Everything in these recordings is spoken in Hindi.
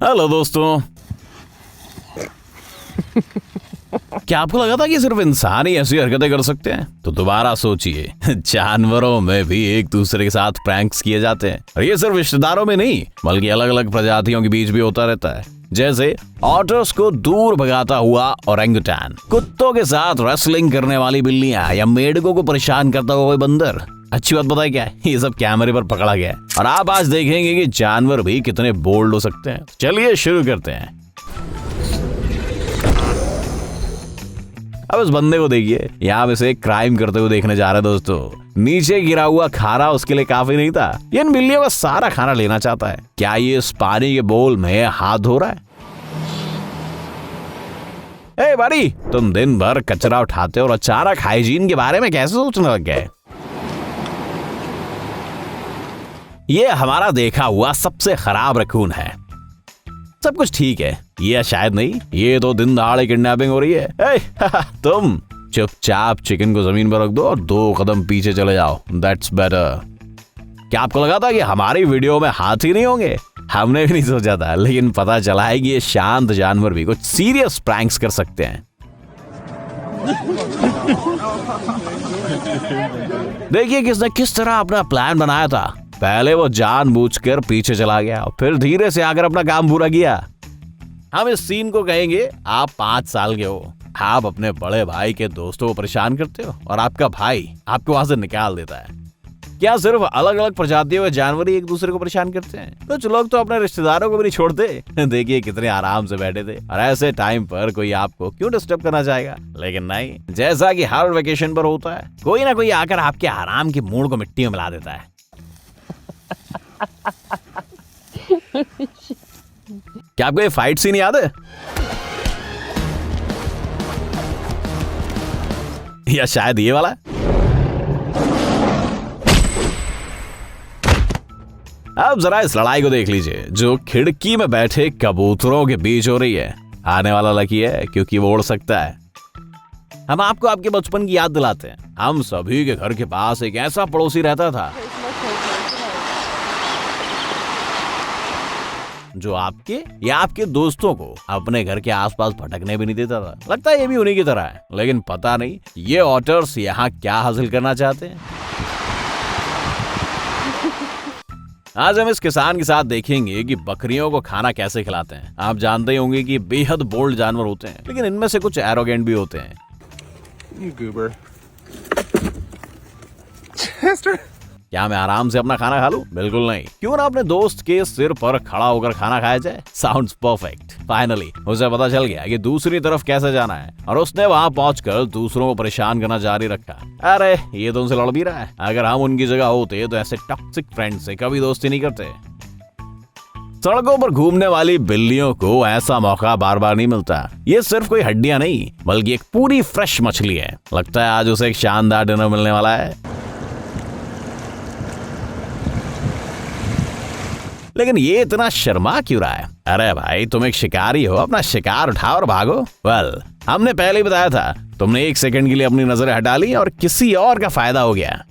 हेलो दोस्तों। क्या आपको लगा था कि सिर्फ इंसान ही ऐसी हरकतें कर सकते हैं? तो दोबारा सोचिए, जानवरों में भी एक दूसरे के साथ प्रैंक्स किए जाते हैं। और ये सिर्फ रिश्तेदारों में नहीं बल्कि अलग अलग प्रजातियों के बीच भी होता रहता है। जैसे ऑटर्स को दूर भगाता हुआ ओरंगुटान, कुत्तों के साथ रेसलिंग करने वाली बिल्लियां, या मेंढकों को परेशान करता हुआ कोई बंदर। अच्छी बात बताए क्या है, ये सब कैमरे पर पकड़ा गया है। और आप आज देखेंगे कि जानवर भी कितने बोल्ड हो सकते हैं। चलिए शुरू करते हैं। अब इस बंदे को देखिए, यहाँ पे से क्राइम करते हुए देखने जा रहे हैं दोस्तों। नीचे गिरा हुआ खाना उसके लिए काफी नहीं था। ये इन बिल्लियों का सारा खाना लेना चाहता है। क्या ये इस पानी के बोल में हाथ धो रहा है? ए भाई, तुम दिन भर कचरा उठाते हो और अचानक हाइजीन के बारे में कैसे सोचने लग गए? ये हमारा देखा हुआ सबसे खराब रकून है। सब कुछ ठीक है, ये शायद नहीं, ये तो दिन दहाड़े किडनैपिंग हो रही है। तुम चुपचाप चिकन को जमीन पर रख दो और 2 कदम पीछे चले जाओ। That's better. क्या आपको लगा था कि हमारी वीडियो में हाथी नहीं होंगे? हमने भी नहीं सोचा था, लेकिन पता चला है कि ये शांत जानवर भी कुछ सीरियस प्रैंक्स कर सकते हैं। देखिए किसने किस तरह अपना प्लान बनाया था। पहले वो जानबूझकर पीछे चला गया, फिर धीरे से आकर अपना काम पूरा किया। हम इस सीन को कहेंगे, आप 5 साल के हो, आप अपने बड़े भाई के दोस्तों को परेशान करते हो और आपका भाई आपको वहां से निकाल देता है। क्या सिर्फ अलग अलग प्रजातियों के जानवर ही एक दूसरे को परेशान करते हैं? कुछ लोग तो अपने रिश्तेदारों को भी नहीं छोड़ते। देखिए कितने आराम से बैठे थे, और ऐसे टाइम पर कोई आपको क्यों डिस्टर्ब करना चाहेगा? लेकिन नहीं, जैसा कि हर वेकेशन पर होता है, कोई ना कोई आकर आपके आराम के मूड को मिट्टी में मिला देता है। क्या आपको ये फाइट सीन याद है? या शायद ये वाला? अब जरा इस लड़ाई को देख लीजिए, जो खिड़की में बैठे कबूतरों के बीच हो रही है। आने वाला लकी है क्योंकि वो उड़ सकता है। हम आपको आपके बचपन की याद दिलाते हैं। हम सभी के घर के पास एक ऐसा पड़ोसी रहता था जो आपके या आपके दोस्तों को अपने घर के आसपास भटकने भी नहीं देता था। लगता है ये भी उन्हीं की तरह है, लेकिन पता नहीं ये ऑटर्स यहाँ क्या हासिल करना चाहते हैं। आज हम इस किसान के साथ देखेंगे कि बकरियों को खाना कैसे खिलाते हैं। आप जानते ही होंगे कि बेहद बोल्ड जानवर होते हैं, लेकिन इनमें से कुछ एरोगेंट भी होते हैं। क्या मैं आराम से अपना खाना खा लूं? बिल्कुल नहीं। क्यों ना अपने दोस्त के सिर पर खड़ा होकर खाना खाया जाए। Sounds perfect. फाइनली उसे पता चल गया कि दूसरी तरफ कैसे जाना है, और उसने वहां पहुंचकर दूसरों को परेशान करना जारी रखा। अरे ये तो उनसे लड़ भी रहा है। अगर हम उनकी जगह होते तो ऐसे टॉक्सिक फ्रेंड से कभी दोस्ती नहीं करते। सड़कों पर घूमने वाली बिल्लियों को ऐसा मौका बार बार नहीं मिलता। ये सिर्फ कोई हड्डियां नहीं बल्कि एक पूरी फ्रेश मछली है। लगता है आज उसे एक शानदार डिनर मिलने वाला है। लेकिन ये इतना शर्मा क्यों रहा है? अरे भाई, तुम एक शिकारी हो, अपना शिकार उठाओ और भागो। हमने पहले ही बताया था, तुमने 1 सेकंड के लिए अपनी नजरें हटा ली और किसी और का फायदा हो गया।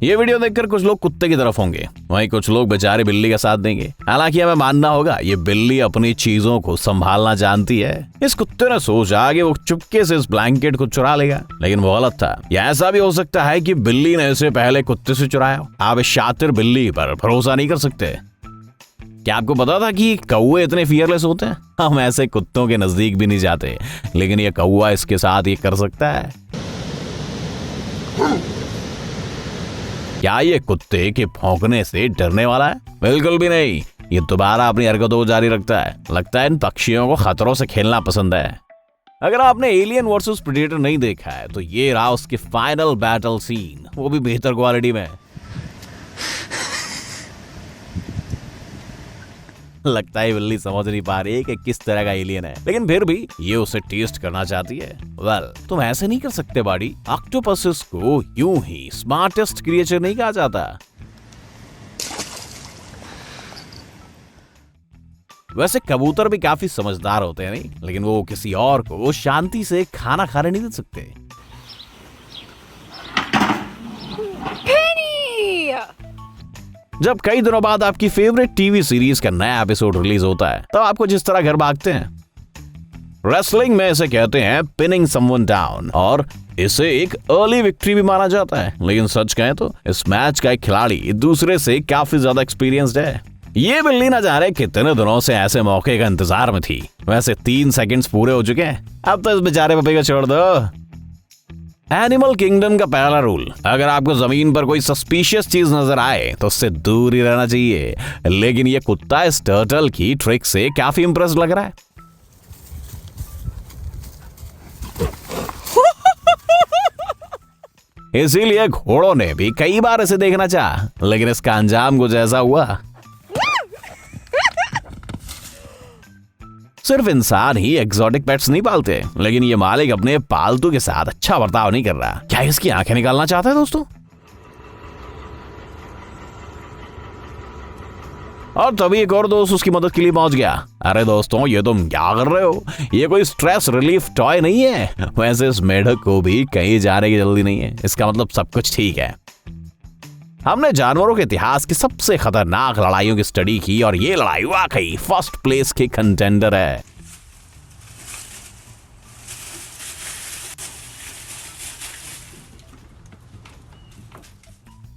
ये वीडियो देखकर कुछ लोग कुत्ते की तरफ होंगे, वहीं कुछ लोग बेचारे बिल्ली का साथ देंगे। हालांकि हमें मानना होगा ये बिल्ली अपनी चीजों को संभालना जानती है। इस कुत्ते ने सोचा कि वो चुपके से इस ब्लैंकेट को चुरा लेगा, लेकिन वो गलत था। या ऐसा भी हो सकता है कि बिल्ली ने इसे पहले कुत्ते से चुराया। आप इस शातिर बिल्ली पर भरोसा नहीं कर सकते। क्या आपको पता था कि कौवे इतने फियरलेस होते हैं? हम ऐसे कुत्तों के नजदीक भी नहीं जाते, लेकिन ये कौवा इसके साथ ये कर सकता है। क्या ये कुत्ते के भौंकने से डरने वाला है? बिल्कुल भी नहीं। ये दोबारा अपनी हरकतों को जारी रखता है। लगता है इन पक्षियों को खतरों से खेलना पसंद है। अगर आपने एलियन वर्सेस प्रेडेटर नहीं देखा है तो ये रहा उसकी फाइनल बैटल सीन, वो भी बेहतर क्वालिटी में। लगता है बिल्ली समझ नहीं पा रही है कि किस तरह का एलियन है, लेकिन फिर भी ये उसे टेस्ट करना चाहती है। तुम ऐसे नहीं कर सकते बाड़ी। ऑक्टोपसेस को यूं ही स्मार्टेस्ट क्रिएचर नहीं कहा जाता। वैसे कबूतर भी काफी समझदार होते हैं, नहीं? लेकिन वो किसी और को शांति से खाना खाने नहीं दे सकते। जब कई दिनों बाद आपकी फेवरेट टीवी सीरीज का नया एपिसोड रिलीज होता है तब आपको जिस तरह घर भागते हैं। रेसलिंग में इसे कहते हैं पिनिंग समवन डाउन और इसे एक अर्ली विक्ट्री भी माना जाता है। लेकिन सच कहें तो इस मैच का एक खिलाड़ी दूसरे से काफी ज्यादा एक्सपीरियंस्ड है। ये बिल्ली ना जाने कितने दिनों से ऐसे मौके का इंतजार में थी। वैसे 3 सेकंड्स पूरे हो चुके हैं, अब तो इस बेचारे पपी को छोड़ दो। एनिमल किंगडम का पहला रूल, अगर आपको जमीन पर कोई सस्पिशियस चीज नजर आए तो उससे दूर ही रहना चाहिए। लेकिन ये कुत्ता इस टर्टल की ट्रिक से काफी इंप्रेस्ड लग रहा है। इसीलिए घोड़ों ने भी कई बार इसे देखना चाहा, लेकिन इसका अंजाम कुछ ऐसा हुआ। सिर्फ इंसान ही एक्सोटिक पेट्स नहीं पालते, लेकिन ये मालिक अपने पालतू के साथ अच्छा बर्ताव नहीं कर रहा। क्या इसकी आंखें निकालना चाहता है दोस्तों? और तभी एक और दोस्त उसकी मदद के लिए पहुंच गया। अरे दोस्तों, ये तुम क्या कर रहे हो? ये कोई स्ट्रेस रिलीफ टॉय नहीं है। वैसे इस मेढक को भी कहीं जाने की जल्दी नहीं है, इसका मतलब सब कुछ ठीक है। हमने जानवरों के इतिहास की सबसे खतरनाक लड़ाइयों की स्टडी की और ये लड़ाई वाकई फर्स्ट प्लेस के कंटेंडर है।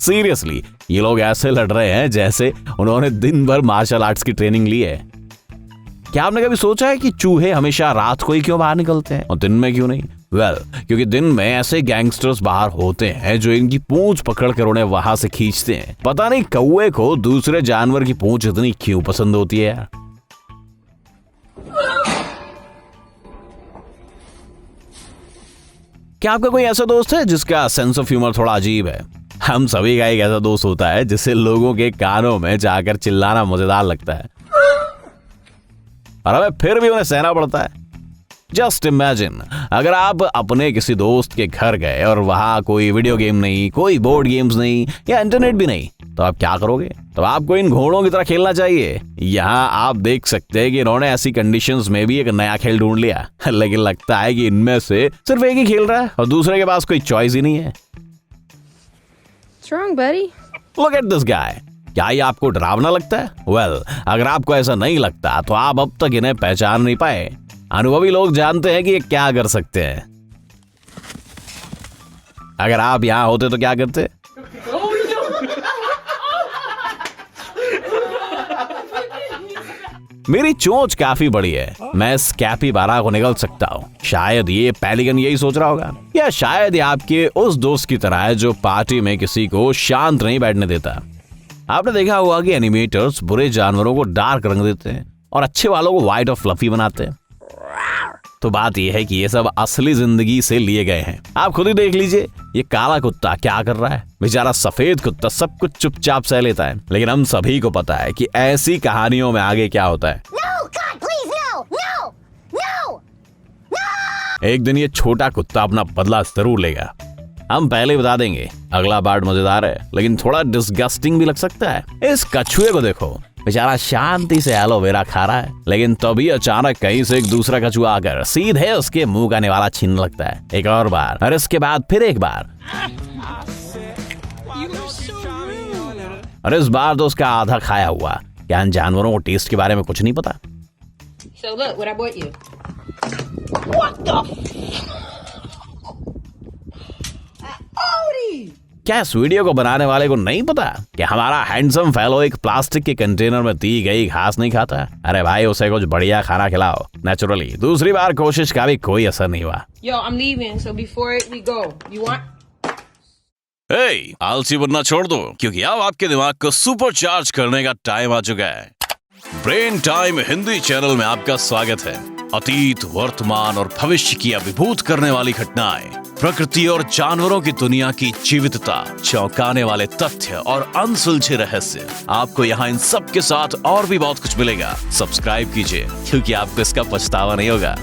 सीरियसली, ये लोग ऐसे लड़ रहे हैं जैसे उन्होंने दिन भर मार्शल आर्ट्स की ट्रेनिंग ली है। क्या आपने कभी सोचा है कि चूहे हमेशा रात को ही क्यों बाहर निकलते हैं और दिन में क्यों नहीं? क्योंकि दिन में ऐसे गैंगस्टर्स बाहर होते हैं जो इनकी पूंछ पकड़कर उन्हें वहां से खींचते हैं। पता नहीं कौवे को दूसरे जानवर की पूंछ इतनी क्यों पसंद होती है यार। क्या आपका कोई ऐसा दोस्त है जिसका सेंस ऑफ ह्यूमर थोड़ा अजीब है? हम सभी का एक ऐसा दोस्त होता है जिसे लोगों के कानों में जाकर चिल्लाना मजेदार लगता है और हमें फिर भी उन्हें सहना पड़ता है। जस्ट इमेजिन, अगर आप अपने किसी दोस्त के घर गए और वहां कोई वीडियो गेम नहीं, कोई बोर्ड गेम्स नहीं या इंटरनेट भी नहीं, तो आप क्या करोगे? तो आपको इन घोड़ों की तरह खेलना चाहिए। यहाँ आप देख सकते हैं कि इन्होंने ऐसी कंडीशंस में भी एक नया खेल ढूंढ लिया, लेकिन लगता है कि इनमें से सिर्फ एक ही खेल रहा है और दूसरे के पास कोई चॉइस ही नहीं है। What's wrong, buddy? Look at this guy. क्या ये आपको डरावना लगता है? अगर आपको ऐसा नहीं लगता तो आप अब तक इन्हें पहचान नहीं पाए। अनुभवी लोग जानते हैं कि ये क्या कर सकते हैं। अगर आप यहाँ होते तो क्या करते? मेरी चोंच काफी बड़ी है, मैं इस कैपिबारा को निगल सकता हूँ। शायद ये पेलिकन यही सोच रहा होगा, या शायद ये आपके उस दोस्त की तरह है जो पार्टी में किसी को शांत नहीं बैठने देता। आपने देखा होगा कि एनिमेटर्स बुरे जानवरों को डार्क रंग देते हैं और अच्छे वालों को व्हाइट और फ्लफी बनाते हैं। तो बात यह है कि ये सब असली जिंदगी से लिए गए हैं। आप खुद ही देख लीजिए, ये काला कुत्ता क्या कर रहा है। बेचारा सफेद कुत्ता सब कुछ चुपचाप सह लेता है, लेकिन हम सभी को पता है कि ऐसी कहानियों में आगे क्या होता है। No, God, please, no, no, no, no! एक दिन ये छोटा कुत्ता अपना बदला जरूर लेगा। हम पहले बता देंगे, अगला पार्ट मजेदार है लेकिन थोड़ा डिस्गस्टिंग भी लग सकता है। इस कछुए को देखो, बेचारा शांति से एलोवेरा खा रहा है, लेकिन तभी अचानक कहीं से एक दूसरा कछुआ आकर सीधे उसके मुंह का निवाला छीनने लगता है। एक और बार और इसके बाद फिर एक बार, और इस बार तो उसका आधा खाया हुआ। क्या इन जानवरों को टेस्ट के बारे में कुछ नहीं पता? So look what I bought you. क्या इस वीडियो को बनाने वाले को नहीं पता कि हमारा हैंडसम फेलो एक प्लास्टिक के कंटेनर में दी गई घास नहीं खाता? अरे भाई, उसे कुछ बढ़िया खाना खिलाओ। नेचुरली दूसरी बार कोशिश का भी कोई असर नहीं हुआ। Yo, I'm leaving, so before we go, you want? हे, आलसी बनना छोड़ दो, क्योंकि अब आपके दिमाग को सुपर चार्ज करने का टाइम आ चुका है। ब्रेन टाइम हिंदी चैनल में आपका स्वागत है। अतीत, वर्तमान और भविष्य की अभिभूत करने वाली घटनाएं, प्रकृति और जानवरों की दुनिया की जीवितता, चौंकाने वाले तथ्य और अनसुलझे रहस्य। आपको यहाँ इन सब के साथ और भी बहुत कुछ मिलेगा। सब्सक्राइब कीजिए, क्योंकि आपको इसका पछतावा नहीं होगा।